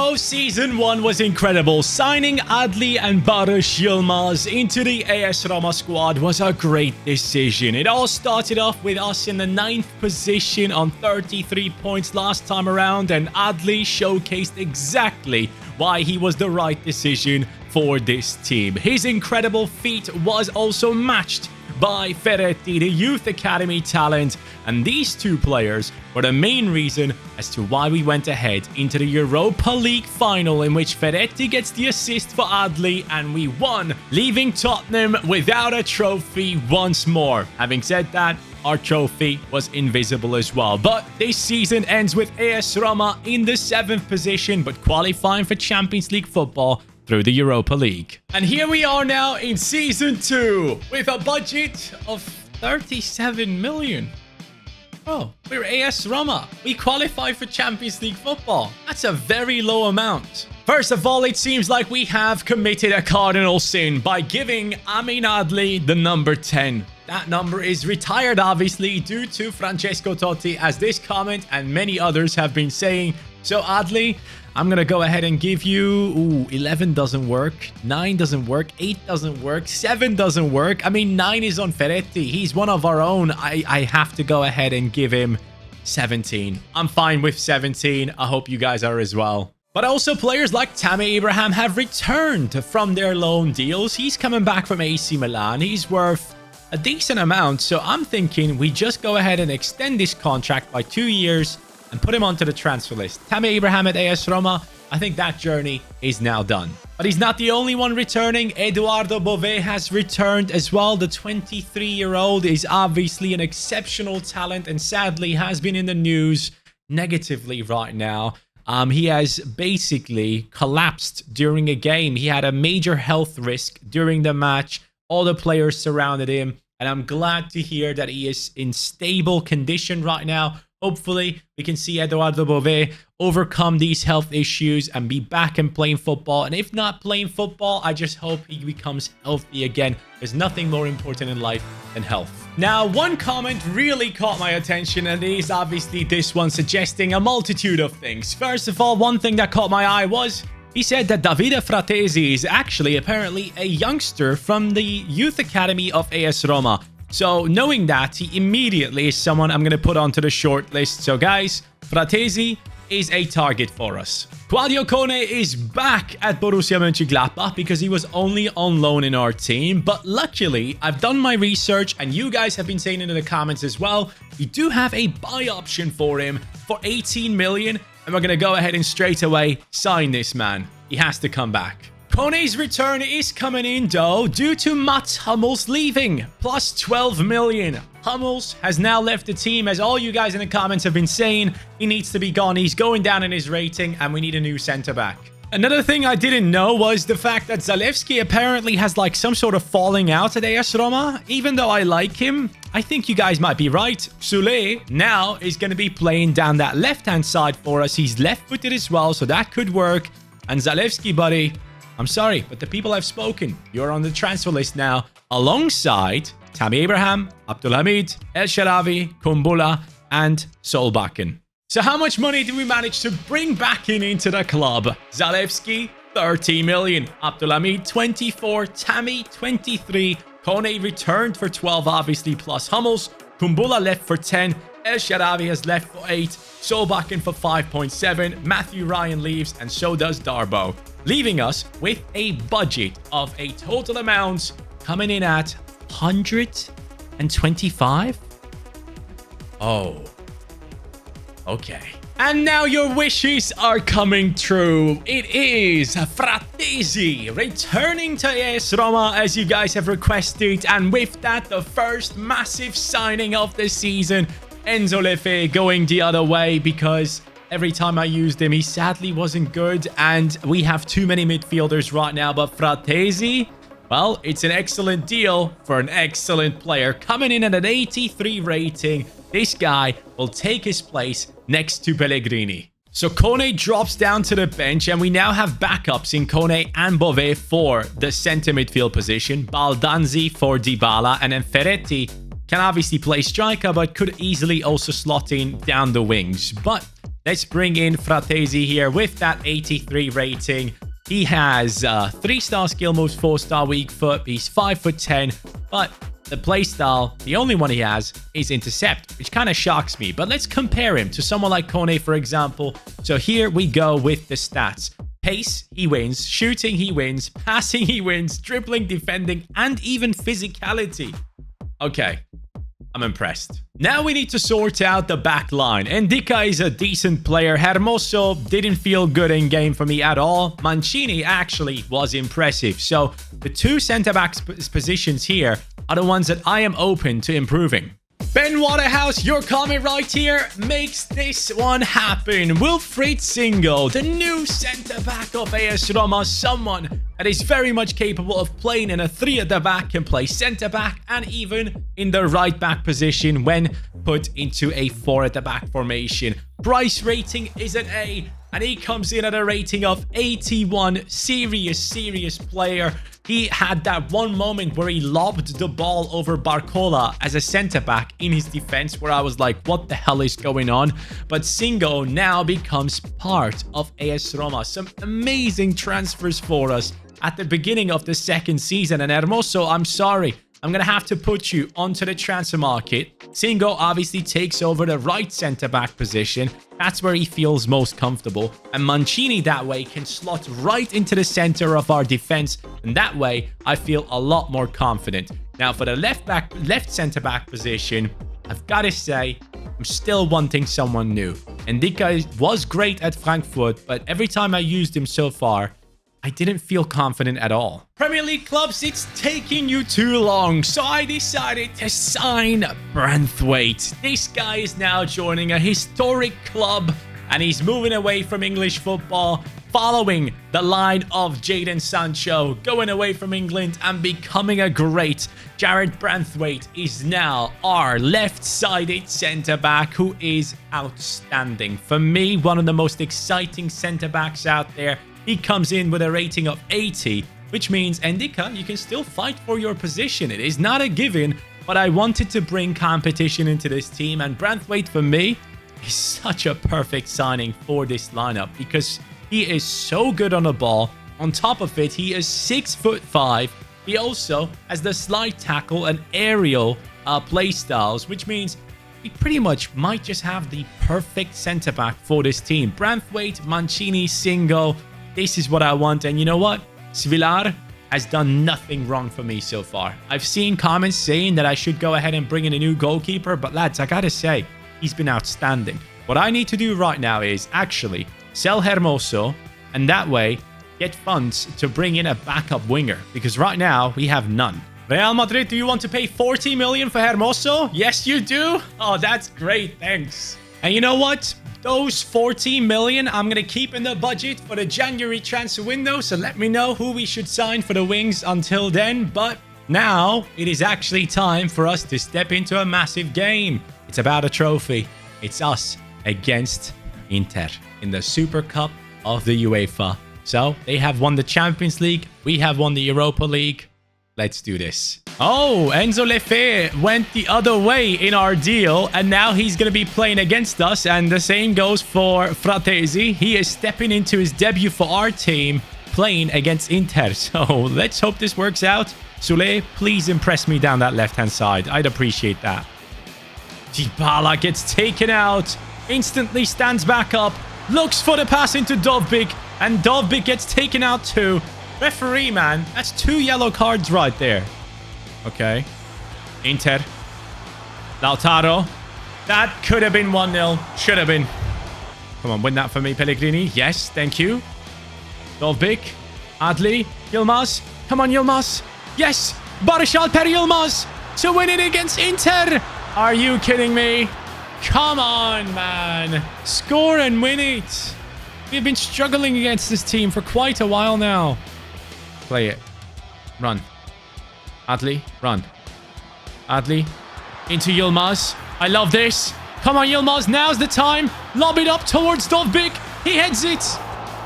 So season 1 was incredible. Signing Adli and Barış Yılmaz into the AS Roma squad was a great decision. It all started off with us in the 9th position on 33 points last time around, and Adli showcased exactly why he was the right decision for this team. His incredible feat was also matched by Ferretti, the youth academy talent, and these two players were the main reason as to why we went ahead into the Europa League final, in which Ferretti gets the assist for Adli and we won, leaving Tottenham without a trophy once more. Having said that, our trophy was invisible as well. But this season ends with AS Roma in the 7th position, but qualifying for Champions League football through the Europa League. And here we are now in season 2 with a budget of 37 million. Oh, we're AS Roma. We qualify for Champions League football. That's a very low amount. First of all, it seems like we have committed a cardinal sin by giving Amin Adli the number 10. That number is retired, obviously, due to Francesco Totti, as this comment and many others have been saying. So Adli, I'm going to go ahead and give you... 11 doesn't work. 9 doesn't work. 8 doesn't work. 7 doesn't work. I mean, 9 is on Ferretti. He's one of our own. I have to go ahead and give him 17. I'm fine with 17. I hope you guys are as well. But also players like Tammy Abraham have returned from their loan deals. He's coming back from AC Milan. He's worth a decent amount. So I'm thinking we just go ahead and extend this contract by 2 years and put him onto the transfer list. Tammy Abraham at AS Roma, I think that journey is now done. But he's not the only one returning. Eduardo Bove has returned as well. The 23-year-old is obviously an exceptional talent and sadly has been in the news negatively right now. He has basically collapsed during a game. He had a major health risk during the match. All the players surrounded him, and I'm glad to hear that he is in stable condition right now. Hopefully, we can see Eduardo Bove overcome these health issues and be back and playing football. And if not playing football, I just hope he becomes healthy again. There's nothing more important in life than health. Now, one comment really caught my attention, and it is obviously this one, suggesting a multitude of things. First of all, one thing that caught my eye was he said that Davide Fratesi is actually apparently a youngster from the youth academy of AS Roma. So knowing that, he immediately is someone I'm going to put onto the short list. So guys, Fratesi is a target for us. Claudio Kone is back at Borussia Mönchengladbach because he was only on loan in our team. But luckily, I've done my research and you guys have been saying it in the comments as well. We do have a buy option for him for 18 million. And we're going to go ahead and straight away sign this man. He has to come back. Kone's return is coming in though due to Mats Hummels leaving, plus 12 million. Hummels has now left the team, as all you guys in the comments have been saying. He needs to be gone. He's going down in his rating and we need a new centre-back. Another thing I didn't know was the fact that Zalewski apparently has like some sort of falling out at AS Roma. Even though I like him, I think you guys might be right. Sule now is going to be playing down that left-hand side for us. He's left-footed as well, so that could work. And Zalewski, buddy, I'm sorry, but the people have spoken. You're on the transfer list now, alongside Tammy Abraham, Abdulhamid, El Sharawi, Kumbula, and Solbakken. So how much money did we manage to bring back into the club? Zalewski, 30 million. Abdulhamid, 24. Tammy, 23. Kone returned for 12, obviously, plus Hummels. Kumbula left for 10. El Sharawi has left for 8. Solbakken for 5.7. Matthew Ryan leaves, and so does Darbo, leaving us with a budget of a total amount coming in at 125. Oh, okay. And now your wishes are coming true. It is Fratesi returning to AS Roma as you guys have requested. And with that, the first massive signing of the season. Enzo Lefe going the other way because every time I used him, he sadly wasn't good. And we have too many midfielders right now. But Fratesi, well, it's an excellent deal for an excellent player. Coming in at an 83 rating. This guy will take his place next to Pellegrini. So Kone drops down to the bench, and we now have backups in Kone and Bove for the center midfield position. Baldanzi for Dybala, and then Ferretti can obviously play striker, but could easily also slot in down the wings. But Let's bring in Fratesi here with that 83 rating. He has 3-star skill moves, 4-star weak foot. He's 5'10", but the playstyle, the only one he has, is intercept, which kind of shocks me. But let's compare him to someone like Kone, for example. So here we go with the stats. Pace, he wins. Shooting, he wins. Passing, he wins. Dribbling, defending, and even physicality. Okay, I'm impressed. Now we need to sort out the back line. Ndika is a decent player. Hermoso didn't feel good in game for me at all. Mancini actually was impressive. So the two centre-back positions here are the ones that I am open to improving. Ben Waterhouse, your comment right here makes this one happen. Wilfried Singo, the new centre-back of AS Roma, someone that is very much capable of playing in a 3 at the back, can play centre-back and even in the right-back position when put into a 4 at the back formation. Price rating is an A, and he comes in at a rating of 81. Serious player. He had that one moment where he lobbed the ball over Barcola as a centre-back in his defense, where I was like, what the hell is going on? But Singo now becomes part of AS Roma. Some amazing transfers for us at the beginning of the second season. And Hermoso, I'm sorry, I'm going to have to put you onto the transfer market. Singo obviously takes over the right centre-back position. That's where he feels most comfortable. And Mancini that way can slot right into the centre of our defence. And that way, I feel a lot more confident. Now, for the left centre-back position, I've got to say, I'm still wanting someone new. Ndika was great at Frankfurt, but every time I used him so far, I didn't feel confident at all. Premier League clubs, it's taking you too long, so I decided to sign Branthwaite. This guy is now joining a historic club, and he's moving away from English football, following the line of Jadon Sancho, going away from England and becoming a great. Jared Branthwaite is now our left-sided centre-back, who is outstanding. For me, one of the most exciting centre-backs out there. He comes in with a rating of 80, which means, Ndika, you can still fight for your position. It is not a given, but I wanted to bring competition into this team, and Branthwaite, for me, is such a perfect signing for this lineup because he is so good on the ball. On top of it, he is 6'5". He also has the slide tackle and aerial play styles, which means he pretty much might just have the perfect centre-back for this team. Branthwaite, Mancini, Singo. This is what I want. And you know what? Svilar has done nothing wrong for me so far. I've seen comments saying that I should go ahead and bring in a new goalkeeper. But lads, I gotta say, he's been outstanding. What I need to do right now is actually sell Hermoso. And that way, get funds to bring in a backup winger. Because right now, we have none. Real Madrid, do you want to pay 40 million for Hermoso? Yes, you do? Oh, that's great. Thanks. And you know what? Those 14 million I'm going to keep in the budget for the January transfer window. So let me know who we should sign for the wings until then. But now it is actually time for us to step into a massive game. It's about a trophy. It's us against Inter in the Super Cup of the UEFA. So they have won the Champions League. We have won the Europa League. Let's do this. Oh, Enzo Lefe went the other way in our deal, and now he's going to be playing against us, and the same goes for Fratesi. He is stepping into his debut for our team, playing against Inter. So let's hope this works out. Sule, please impress me down that left-hand side. I'd appreciate that. Dybala gets taken out, instantly stands back up, looks for the pass into Dovbyk, and Dovbyk gets taken out too. Referee, man. That's 2 yellow cards right there. Okay. Inter. Lautaro. That could have been 1-0. Should have been. Come on, win that for me, Pellegrini. Yes, thank you. Dovbyk. Adli. Yilmaz. Come on, Yilmaz. Yes. Barış Alper Yilmaz to win it against Inter. Are you kidding me? Come on, man. Score and win it. We've been struggling against this team for quite a while now. Play it. Run. Adli, run. Adli, into Yilmaz. I love this. Come on, Yilmaz. Now's the time. Lob it up towards Dovbyk. He heads it.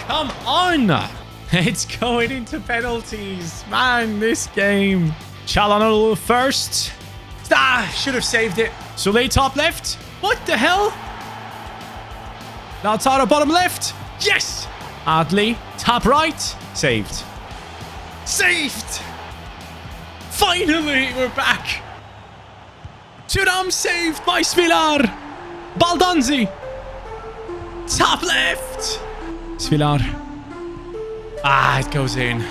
Come on. It's going into penalties. Man, this game. Çalhanoğlu first. Ah, should have saved it. Sule top left. What the hell? Lautaro, bottom left. Yes! Adli, top right. Saved. Saved! Finally, we're back. Thuram saved by Svilar. Baldanzi. Top left. Svilar. Ah, it goes in.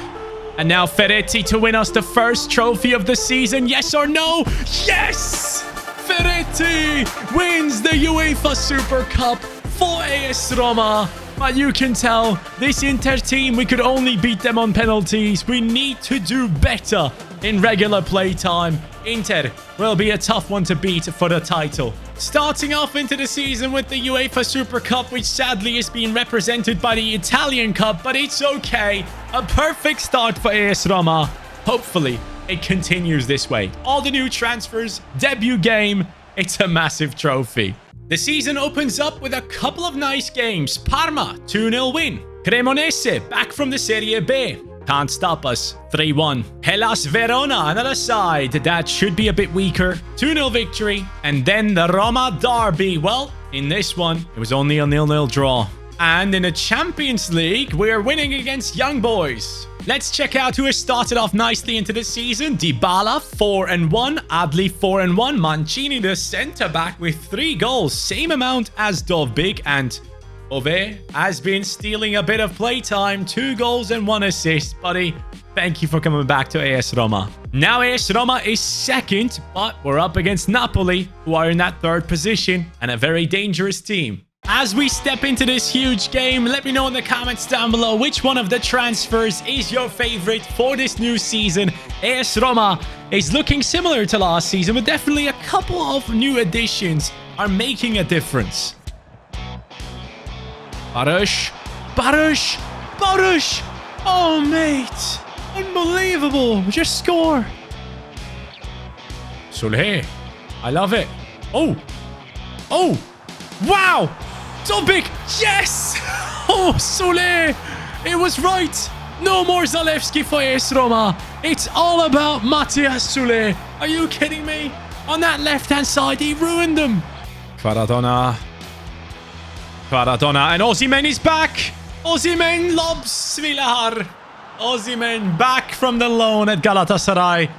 And now Ferretti to win us the first trophy of the season. Yes or no? Yes! Ferretti wins the UEFA Super Cup for AS Roma. But you can tell, this Inter team, we could only beat them on penalties. We need to do better in regular play time. Inter will be a tough one to beat for the title. Starting off into the season with the UEFA Super Cup, which sadly is being represented by the Italian Cup, but it's okay. A perfect start for AS Roma. Hopefully, it continues this way. All the new transfers, debut game, it's a massive trophy. The season opens up with a couple of nice games. Parma, 2-0 win. Cremonese, back from the Serie B. Can't stop us, 3-1. Hellas Verona, another side that should be a bit weaker. 2-0 victory. And then the Roma derby. Well, in this one, it was only a 0-0 draw. And in the Champions League, we're winning against Young Boys. Let's check out who has started off nicely into the season. Dybala, 4-1. Adli, 4-1. Mancini, the centre-back, with 3 goals. Same amount as Dovbik. And Ove has been stealing a bit of playtime. 2 goals and 1 assist. Buddy, thank you for coming back to AS Roma. Now AS Roma is second, but we're up against Napoli, who are in that 3rd position and a very dangerous team. As we step into this huge game, let me know in the comments down below which one of the transfers is your favorite for this new season. AS Roma is looking similar to last season, but definitely a couple of new additions are making a difference. Barush. Barush. Barush. Oh, mate. Unbelievable. Just score. Solé. I love it. Oh. Oh. Wow. So big. Yes. Oh, Solé. It was right. No more Zalewski for AS Roma. It's all about Matthias Solé. Are you kidding me? On that left-hand side, he ruined them. Kvaradona. Kvaradona. And Osimhen is back. Osimhen lobs Svilar. Osimhen back from the loan at Galatasaray.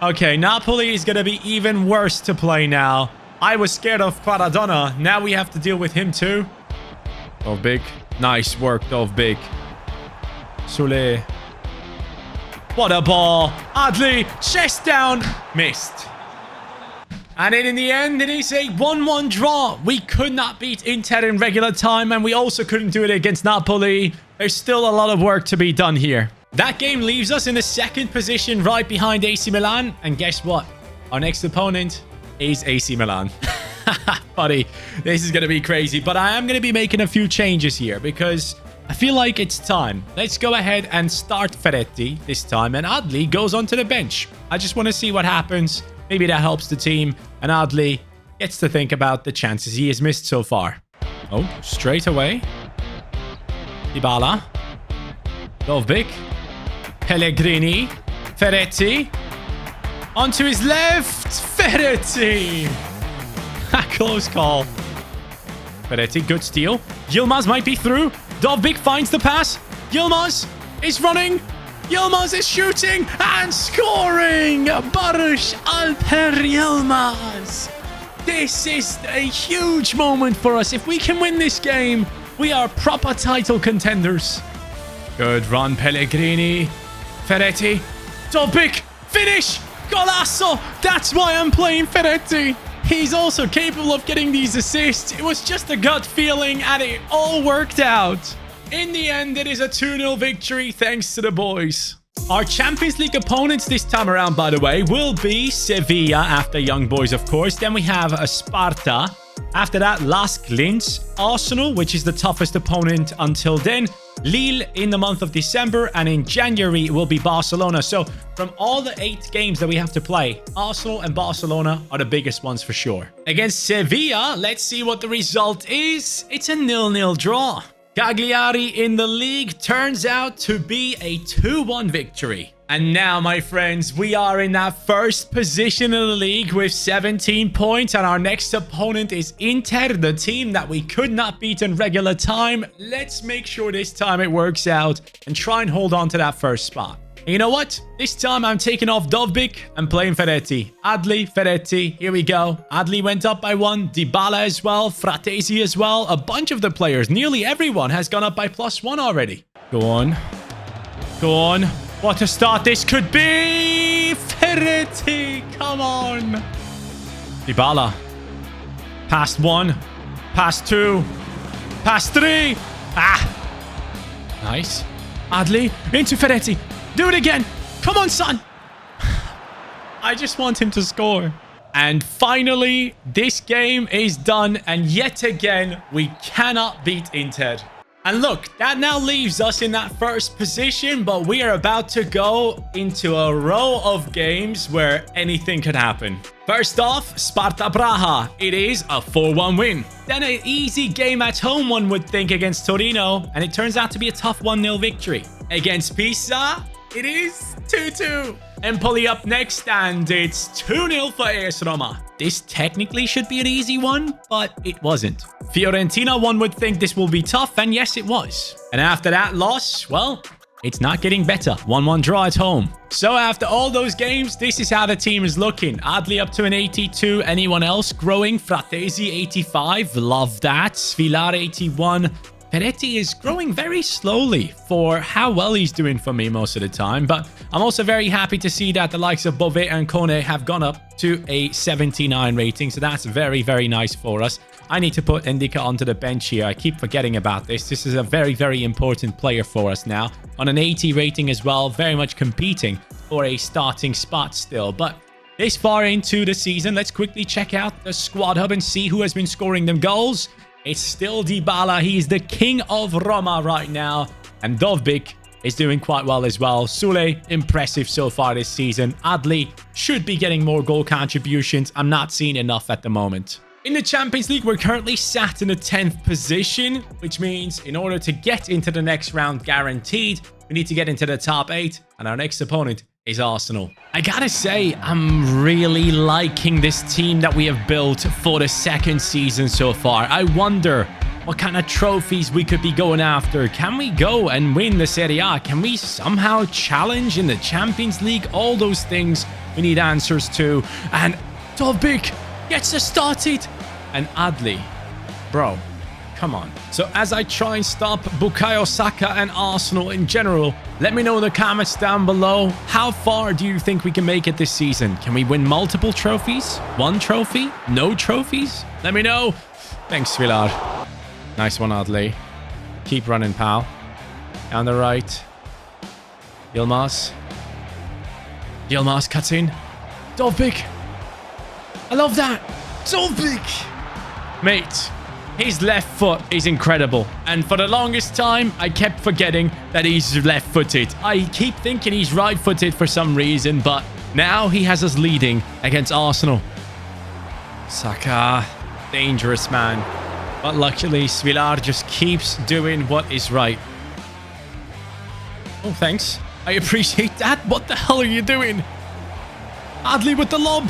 Okay, Napoli is going to be even worse to play now. I was scared of Kvaradona. Now we have to deal with him too. Dovbik. Nice work, Dovbik. Solé. What a ball. Adli. Chest down. Missed. And then in the end, it is a 1-1 draw. We could not beat Inter in regular time, and we also couldn't do it against Napoli. There's still a lot of work to be done here. That game leaves us in the 2nd position right behind AC Milan. And guess what? Our next opponent is AC Milan. Buddy, this is going to be crazy. But I am going to be making a few changes here because I feel like it's time. Let's go ahead and start Ferretti this time. And Adli goes onto the bench. I just want to see what happens. Maybe that helps the team. And Adli gets to think about the chances he has missed so far. Oh, straight away. Dybala. Dovbik. Pellegrini. Ferretti. Onto his left. Ferretti. Close call. Ferretti, good steal. Yilmaz might be through. Dovbik finds the pass. Yilmaz is running. Yilmaz is shooting and scoring. Barış Alper Yilmaz. This is a huge moment for us. If we can win this game, we are proper title contenders. Good run, Pellegrini. Ferretti. Dovbik. Finish. Golazo. That's why I'm playing Ferretti. He's also capable of getting these assists. It was just a gut feeling and it all worked out. In the end, it is a 2-0 victory thanks to the boys. Our Champions League opponents this time around, by the way, will be Sevilla after Young Boys, of course. Then we have Sparta. After that, Lask Linz, Arsenal, which is the toughest opponent until then. Lille in the month of December, and in January it will be Barcelona. So from all the 8 games that we have to play, Arsenal and Barcelona are the biggest ones for sure. Against Sevilla, let's see what the result is. It's a 0-0 draw. Cagliari in the league turns out to be a 2-1 victory. And now, my friends, we are in that first position in the league with 17 points. And our next opponent is Inter, the team that we could not beat in regular time. Let's make sure this time it works out and try and hold on to that first spot. And you know what? This time I'm taking off Dovbyk and playing Ferretti. Adli, Ferretti, here we go. Adli went up by 1. Dybala as well. Fratesi as well. A bunch of the players, nearly everyone, has gone up by +1 already. Go on. Go on. What a start this could be! Ferretti, come on! Dybala. Past 1. Past 2. Past 3. Ah! Nice. Adli into Ferretti. Do it again. Come on, son. I just want him to score. And finally, this game is done. And yet again, we cannot beat Inter. And look, that now leaves us in that first position, but we are about to go into a row of games where anything could happen. First off, Sparta Praha. It is a 4-1 win. Then an easy game at home, one would think, against Torino, and it turns out to be a tough 1-0 victory. Against Pisa, it is 2-2. Empoli up next, and it's 2-0 for AS Roma. This technically should be an easy one, but it wasn't. Fiorentina, one would think this will be tough, and yes, it was. And after that loss, well, it's not getting better. 1-1 draw at home. So after all those games, this is how the team is looking. Adli up to an 82. Anyone else growing? Fratesi 85. Love that. Svilar 81. Ferretti is growing very slowly for how well he's doing for me most of the time. But I'm also very happy to see that the likes of Bove and Kone have gone up to a 79 rating. So that's very, very nice for us. I need to put Endika onto the bench here. I keep forgetting about this. This is a very, very important player for us now. On an 80 rating as well. Very much competing for a starting spot still. But this far into the season, let's quickly check out the squad hub and see who has been scoring them goals. It's still Dybala. He's the king of Roma right now. And Dovbyk is doing quite well as well. Sule, impressive so far this season. Adli should be getting more goal contributions. I'm not seeing enough at the moment. In the Champions League, we're currently sat in the 10th position, which means in order to get into the next round guaranteed, we need to get into the top 8. And our next opponent is Arsenal. I gotta say, I'm really liking this team that we have built for the second season so far. I wonder what kind of trophies we could be going after. Can we go and win the Serie A? Can we somehow challenge in the Champions League? All those things we need answers to. And Dovbyk gets us started. And Adli, bro, come on. So as I try and stop Bukayo Saka and Arsenal in general, let me know in the comments down below, how far do you think we can make it this season? Can we win multiple trophies? 1 trophy? No trophies? Let me know. Thanks, Svilar. Nice one, Adli. Keep running, pal. Down the right. Yilmaz. Yilmaz cuts in. Dovbyk. I love that. Dovbyk. Mate, his left foot is incredible. And for the longest time, I kept forgetting that he's left-footed. I keep thinking he's right-footed for some reason, but now he has us leading against Arsenal. Saka, dangerous man. But luckily, Svilar just keeps doing what is right. Oh, thanks. I appreciate that. What the hell are you doing? Adli with the lob.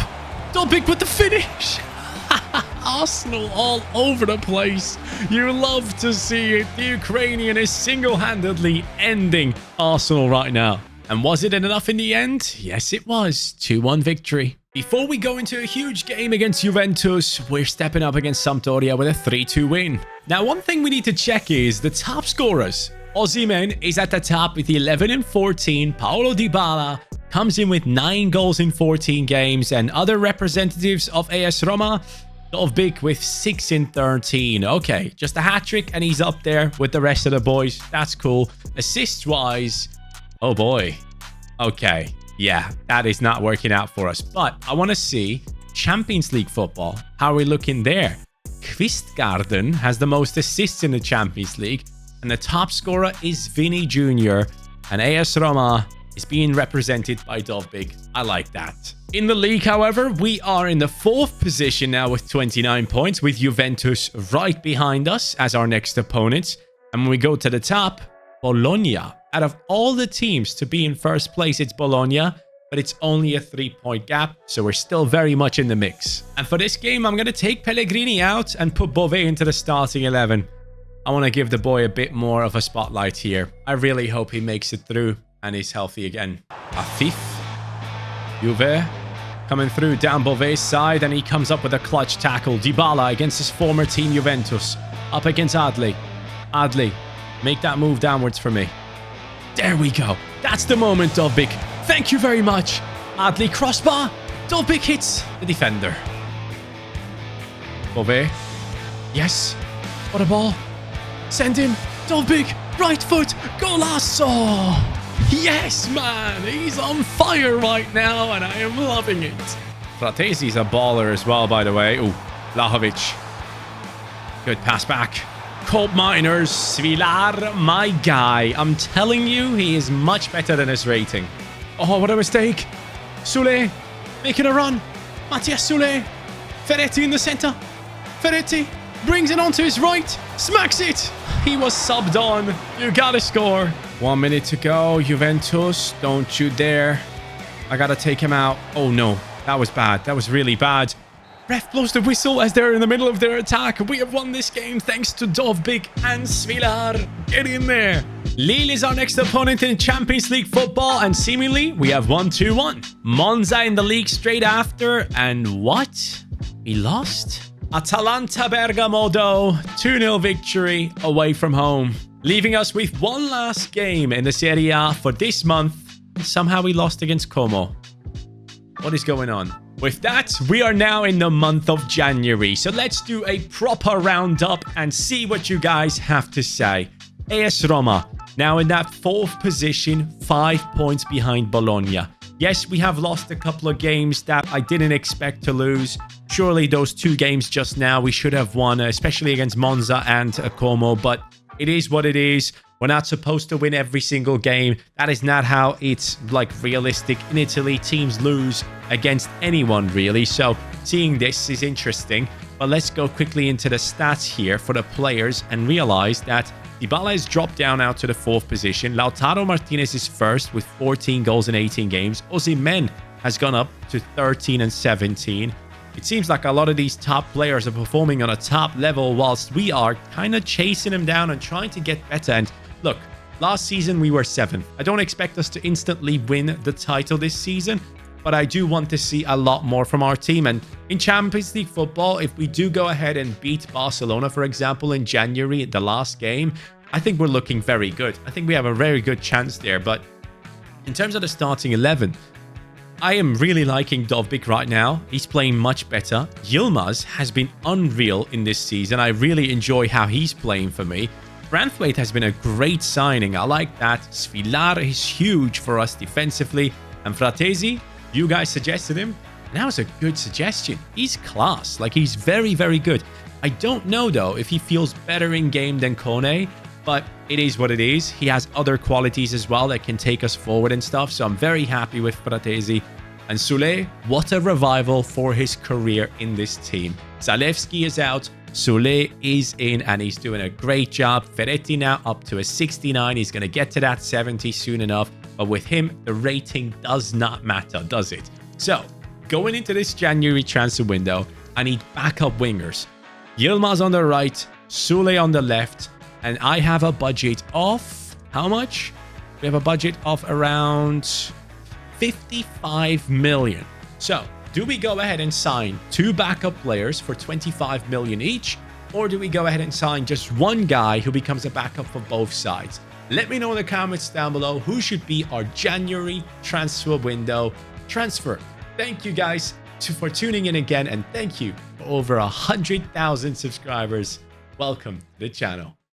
Dovbyk with the finish. Arsenal all over the place. You love to see it. The Ukrainian is single-handedly ending Arsenal right now. And was it enough in the end? Yes, it was. 2-1 victory. Before we go into a huge game against Juventus, we're stepping up against Sampdoria with a 3-2 win. Now, one thing we need to check is the top scorers. Osimhen is at the top with 11 and 14. Paulo Dybala comes in with 9 goals in 14 games. And other representatives of AS Roma, Dovbyk with 6 in 13. Okay, just a hat-trick and he's up there with the rest of the boys. That's cool. Assists-wise, oh boy. Okay, yeah, that is not working out for us. But I want to see Champions League football. How are we looking there? Kvistgarden has the most assists in the Champions League. And the top scorer is Vini Jr. And AS Roma is being represented by Dovbyk. I like that. In the league, however, we are in the 4th position now with 29 points, with Juventus right behind us as our next opponents. And when we go to the top, Bologna. Out of all the teams to be in first place, it's Bologna, but it's only a 3-point gap, so we're still very much in the mix. And for this game, I'm going to take Pellegrini out and put Bové into the starting 11. I want to give the boy a bit more of a spotlight here. I really hope he makes it through and is healthy again. Afif. Juve. Coming through down Bové's side, and he comes up with a clutch tackle. Dybala against his former team Juventus. Up against Adli. Adli, make that move downwards for me. There we go. That's the moment, Dovbyk. Thank you very much. Adli crossbar. Dovbyk hits the defender. Bové. Yes. What a ball. Send him. Dovbyk. Right foot. Golazo. Yes, man. He's on fire right now, and I am loving it. Fratezi's a baller as well, by the way. Ooh, Vlahovic. Good pass back. Colt Miners. Svilar, my guy. I'm telling you, he is much better than his rating. Oh, what a mistake. Soulé making a run. Matthias Soulé. Ferretti in the center. Ferretti brings it onto his right. Smacks it. He was subbed on. You gotta score. 1 minute to go. Juventus, don't you dare. I gotta take him out. Oh, no. That was bad. That was really bad. Ref blows the whistle as they're in the middle of their attack. We have won this game thanks to Dovbyk and Svilar. Get in there. Lille is our next opponent in Champions League football, and seemingly we have won 2-1. Monza in the league straight after, and what? We lost? Atalanta Bergamo, 2-0 victory away from home, leaving us with one last game in the Serie A for this month. Somehow we lost against Como. What is going on? With that, we are now in the month of January, so let's do a proper roundup and see what you guys have to say. AS Roma, now in that 4th position, 5 points behind Bologna. Yes, we have lost a couple of games that I didn't expect to lose. Surely those 2 games just now we should have won, especially against Monza and Como, but it is what it is. We're not supposed to win every single game. That is not how it's realistic. In Italy, teams lose against anyone really. So seeing this is interesting. But let's go quickly into the stats here for the players and realize that Dybala has dropped down out to the 4th position. Lautaro Martinez is first with 14 goals in 18 games. Osimhen has gone up to 13 and 17. It seems like a lot of these top players are performing on a top level whilst we are kind of chasing them down and trying to get better. And look, last season we were 7th. I don't expect us to instantly win the title this season, but I do want to see a lot more from our team. And in Champions League football, if we do go ahead and beat Barcelona, for example, in January, the last game, I think we're looking very good. I think we have a very good chance there. But in terms of the starting 11, I am really liking Dovbyk right now. He's playing much better. Yilmaz has been unreal in this season. I really enjoy how he's playing for me. Branthwaite has been a great signing. I like that. Svilar is huge for us defensively. And Fratesi, you guys suggested him. And that was a good suggestion. He's class. He's very, very good. I don't know, though, if he feels better in game than Kone. But it is what it is. He has other qualities as well that can take us forward and stuff. So I'm very happy with Fratesi. And Soulé, what a revival for his career in this team. Zalewski is out. Soulé is in and he's doing a great job. Ferretti now up to a 69. He's going to get to that 70 soon enough. But with him, the rating does not matter, does it? So going into this January transfer window, I need backup wingers. Yilmaz on the right, Soulé on the left. And I have a budget of, how much? We have a budget of around 55 million. So, do we go ahead and sign 2 backup players for 25 million each? Or do we go ahead and sign just one guy who becomes a backup for both sides? Let me know in the comments down below who should be our January transfer window transfer. Thank you guys for tuning in again, and thank you for over 100,000 subscribers. Welcome to the channel.